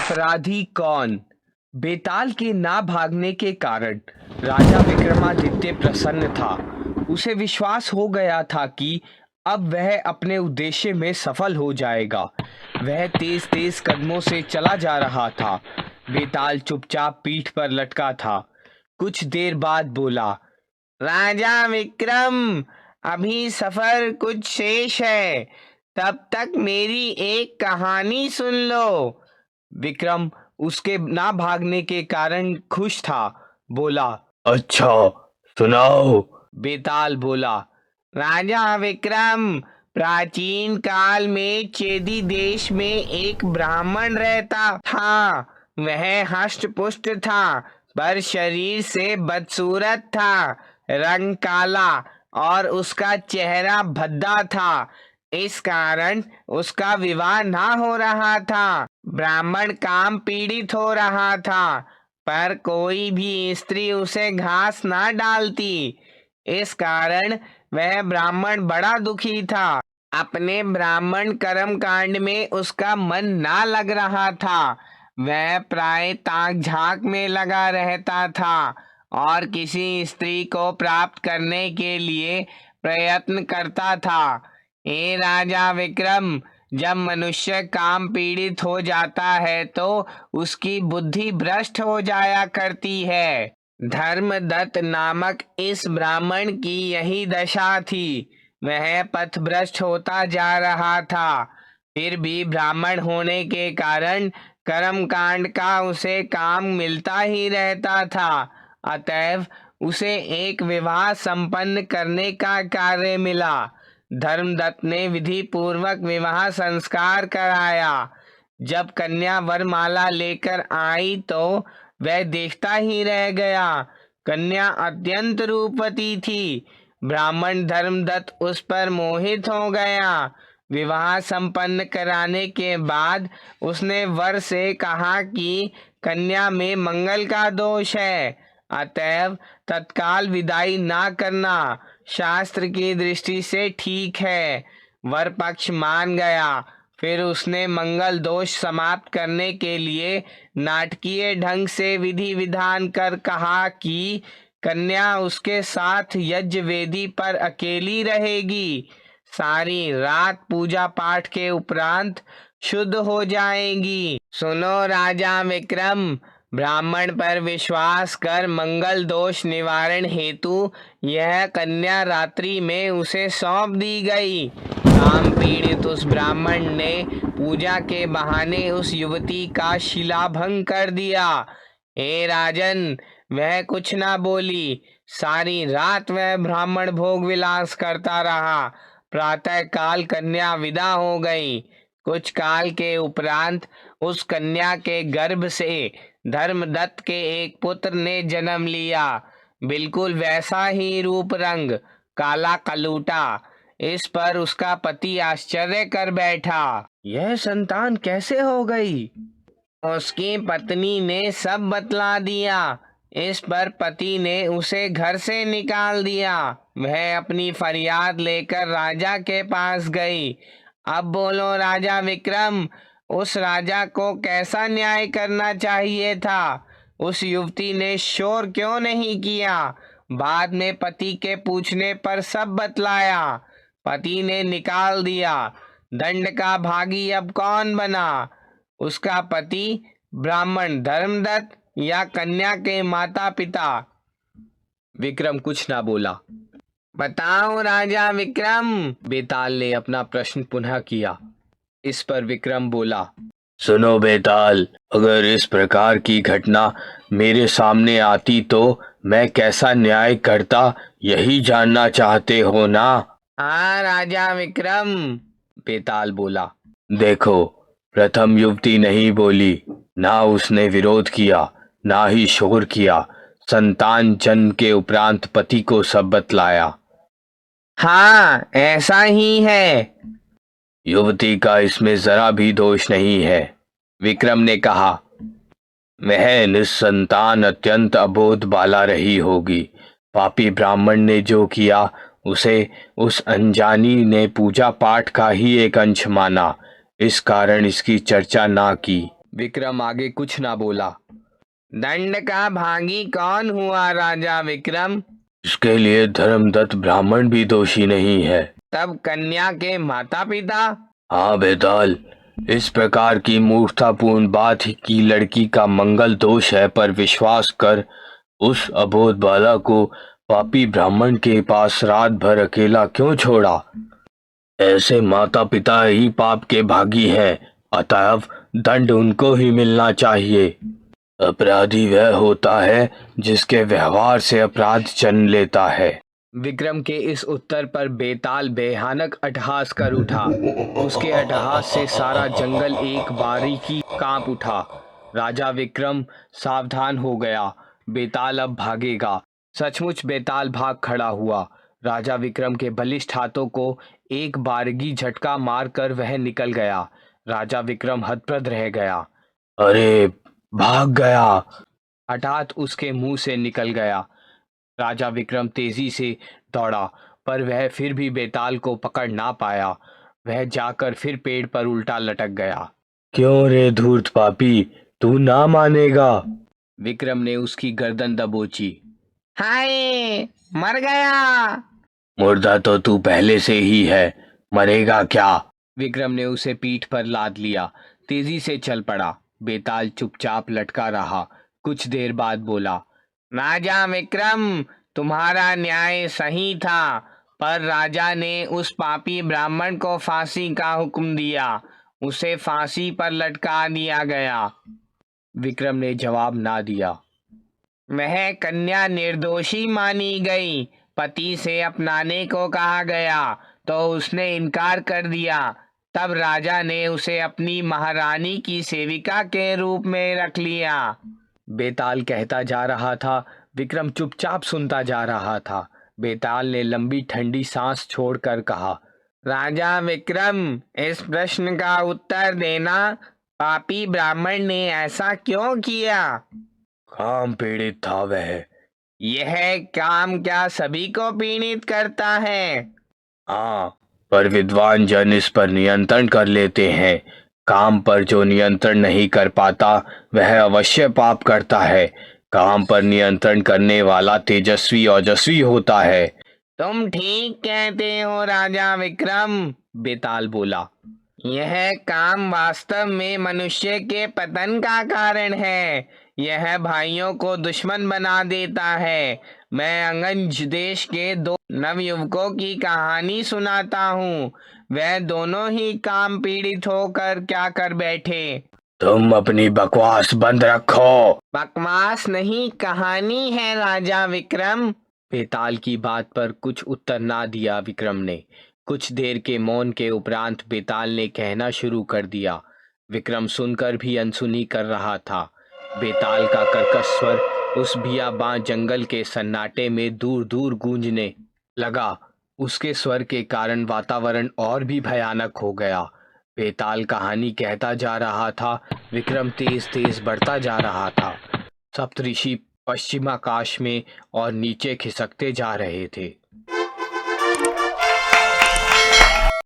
अपराधी कौन? बेताल के ना भागने के कारण राजा विक्रमादित्य प्रसन्न था। उसे विश्वास हो गया था कि अब वह अपने उद्देश्य में सफल हो जाएगा। वह तेज तेज कदमों से चला जा रहा था। बेताल चुपचाप पीठ पर लटका था। कुछ देर बाद बोला, राजा विक्रम, अभी सफर कुछ शेष है। तब तक मेरी एक कहानी सुन लो। विक्रम उसके ना भागने के कारण खुश था। बोला, अच्छा, सुनाओ। बेताल बोला, राजा विक्रम, प्राचीन काल में चेदी देश में एक ब्राह्मण रहता था। वह हष्ट पुष्ट था, पर शरीर से बदसूरत था। रंग काला और उसका चेहरा भद्दा था। इस कारण उसका विवाह ना हो रहा था। ब्राह्मण काम पीड़ित हो रहा था, पर कोई भी स्त्री उसे घास ना डालती। इस कारण वह ब्राह्मण बड़ा दुखी था। अपने ब्राह्मण कर्म कांड में उसका मन ना लग रहा था। वह प्राय ताक झांक में लगा रहता था और किसी स्त्री को प्राप्त करने के लिए प्रयत्न करता था। हे राजा विक्रम, जब मनुष्य काम पीड़ित हो जाता है तो उसकी बुद्धि भ्रष्ट हो जाया करती है। धर्मदत्त नामक इस ब्राह्मण की यही दशा थी। वह पथभ्रष्ट होता जा रहा था। फिर भी ब्राह्मण होने के कारण कर्म कांड का उसे काम मिलता ही रहता था। अतएव उसे एक विवाह संपन्न करने का कार्य मिला। धर्मदत्त ने विधि पूर्वक विवाह संस्कार कराया। जब कन्या वरमाला लेकर आई तो वह देखता ही रह गया। कन्या अत्यंत रूपवती थी। ब्राह्मण धर्मदत्त उस पर मोहित हो गया। विवाह संपन्न कराने के बाद उसने वर से कहा कि कन्या में मंगल का दोष है, अतएव तत्काल विदाई ना करना शास्त्र की दृष्टि से ठीक है। वर पक्ष मान गया। फिर उसने मंगल दोष समाप्त करने के लिए नाटकीय ढंग से विधि विधान कर कहा कि कन्या उसके साथ यज्ञ वेदी पर अकेली रहेगी। सारी रात पूजा पाठ के उपरांत शुद्ध हो जाएंगी। सुनो राजा विक्रम, ब्राह्मण पर विश्वास कर मंगल दोष निवारण हेतु यह कन्या रात्रि में उसे सौंप दी गई। काम पीड़ित उस ब्राह्मण ने पूजा के बहाने उस युवती का शिलाभंग कर दिया। हे राजन, वह कुछ ना बोली। सारी रात वह ब्राह्मण भोग विलास करता रहा। प्रातः काल कन्या विदा हो गई। कुछ काल के उपरांत उस कन्या के गर्भ से धर्मदत्त के एक पुत्र ने जन्म लिया। बिल्कुल वैसा ही रूप रंग, काला कलूटा। इस पर उसका पति आश्चर्य कर बैठा। यह संतान कैसे हो गई? उसकी पत्नी ने सब बतला दिया। इस पर पति ने उसे घर से निकाल दिया। वह अपनी फरियाद लेकर राजा के पास गई। अब बोलो राजा विक्रम, उस राजा को कैसा न्याय करना चाहिए था? उस युवती ने शोर क्यों नहीं किया? बाद में पति के पूछने पर सब बतलाया। पति ने निकाल दिया। दंड का भागी अब कौन बना? उसका पति, ब्राह्मण धर्मदत्त या कन्या के माता पिता? विक्रम कुछ ना बोला। बताओ राजा विक्रम, बेताल ने अपना प्रश्न पुनः किया। इस पर विक्रम बोला, सुनो बेताल, अगर इस प्रकार की घटना मेरे सामने आती तो मैं कैसा न्याय करता, यही जानना चाहते हो ना? हाँ राजा विक्रम, बेताल बोला। देखो, प्रथम युवती नहीं बोली, ना उसने विरोध किया, ना ही शोर किया। संतान जन्म के उपरांत पति को सब बतलाया। हाँ, ऐसा ही है। युवती का इसमें जरा भी दोष नहीं है, विक्रम ने कहा। वह निस्संतान अत्यंत अबोध बाला रही होगी। पापी ब्राह्मण ने जो किया उसे उस अनजानी ने पूजा पाठ का ही एक अंश माना, इस कारण इसकी चर्चा ना की। विक्रम आगे कुछ ना बोला। दंड का भागी कौन हुआ राजा विक्रम? इसके लिए धर्मदत्त ब्राह्मण भी दोषी नहीं है। तब कन्या के माता पिता? हाँ बेताल, इस प्रकार की मूर्खतापूर्ण बात की लड़की का मंगल दोष है पर विश्वास कर उस अबोध बालक को पापी ब्राह्मण के पास रात भर अकेला क्यों छोड़ा? ऐसे माता पिता ही पाप के भागी हैं, अतएव दंड उनको ही मिलना चाहिए। अपराधी वह होता है जिसके व्यवहार से अपराध जन्म लेता है। विक्रम के इस उत्तर पर बेताल भयानक अट्टहास कर उठा। उसके अट्टहास से सारा जंगल एक बारीकी कांप उठा। राजा विक्रम सावधान हो गया। बेताल अब भागेगा। सचमुच बेताल भाग खड़ा हुआ। राजा विक्रम के बलिष्ठ हाथों को एक बारगी झटका मारकर वह निकल गया। राजा विक्रम हतप्रभ रह गया। अरे, भाग गया! हठात उसके मुंह से निकल गया। राजा विक्रम तेजी से दौड़ा पर वह फिर भी बेताल को पकड़ ना पाया। वह जाकर फिर पेड़ पर उल्टा लटक गया। क्यों रे धूर्त पापी, तू ना मानेगा? विक्रम ने उसकी गर्दन दबोची। हाय, मर गया! मुर्दा तो तू पहले से ही है, मरेगा क्या? विक्रम ने उसे पीठ पर लाद लिया। तेजी से चल पड़ा। बेताल चुपचाप लटका रहा। कुछ देर बाद बोला, राजा विक्रम, तुम्हारा न्याय सही था, पर राजा ने उस पापी ब्राह्मण को फांसी का हुक्म दिया। उसे फांसी पर लटका दिया गया। विक्रम ने जवाब ना दिया। वह कन्या निर्दोषी मानी गई। पति से अपनाने को कहा गया तो उसने इनकार कर दिया। तब राजा ने उसे अपनी महारानी की सेविका के रूप में रख लिया। बेताल कहता जा रहा था। विक्रम चुपचाप सुनता जा रहा था। बेताल ने लंबी ठंडी सांस छोड़कर कहा, राजा विक्रम, इस प्रश्न का उत्तर देना। पापी ब्राह्मण ने ऐसा क्यों किया? काम पीड़ित था वह। यह काम क्या सभी को पीड़ित करता है? हाँ, पर विद्वान जन इस पर नियंत्रण कर लेते हैं। काम पर जो नियंत्रण नहीं कर पाता वह अवश्य पाप करता है। काम पर नियंत्रण करने वाला तेजस्वी ओजस्वी होता है। तुम ठीक कहते हो राजा विक्रम, बेताल बोला। यह काम वास्तव में मनुष्य के पतन का कारण है। यह भाइयों को दुश्मन बना देता है। मैं अंगज देश के दो नवयुवकों की कहानी सुनाता हूँ। वह दोनों ही काम पीड़ित होकर क्या कर बैठे। तुम अपनी बकवास बंद रखो। बकवास नहीं, कहानी है राजा विक्रम। बेताल की बात पर कुछ उत्तर ना दिया विक्रम ने। कुछ देर के मौन के उपरांत बेताल ने कहना शुरू कर दिया। विक्रम सुनकर भी अनसुनी कर रहा था। बेताल का कर्कश स्वर उस बियाबान जंगल के सन्नाटे में दूर दूर गूंजने लगा। उसके स्वर के कारण वातावरण और भी भयानक हो गया। बेताल कहानी कहता जा रहा था। विक्रम तेज तेज बढ़ता जा रहा था। सप्तऋषि पश्चिमाकाश में और नीचे खिसकते जा रहे थे।